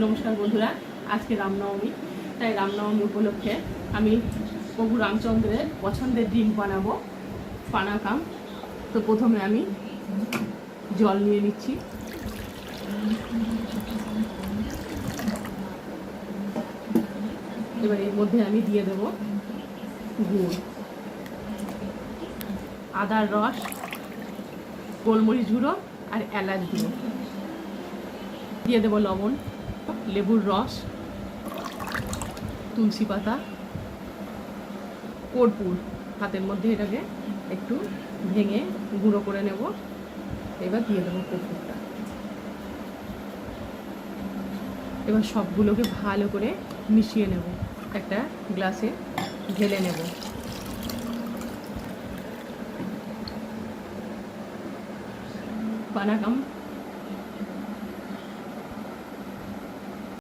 নমস্কার বন্ধুরা, আজকে রামনবমী, তাই রামনবমী উপলক্ষে আমি প্রভু রামচন্দ্রের পছন্দের ডিম বানাবো, পানাকাম। তো প্রথমে আমি জল নিয়ে নিচ্ছি। এবার এর মধ্যে আমি দিয়ে দেব গুড়, আদার রস, গোলমরিচ গুঁড়ো আর এলাচ গুঁড়ো, দিয়ে দেবো লবণ, লেবুর রস, তুলসী পাতা, কর্পূর। হাতের মধ্যে এটাকে একটু ভেঙে গুঁড়ো করে নেব। এবার দিয়ে দেবো কর্পূরটা। এবার সবগুলোকে ভালো করে মিশিয়ে নেব, একটা গ্লাসে ঢেলে নেব। পানাকাম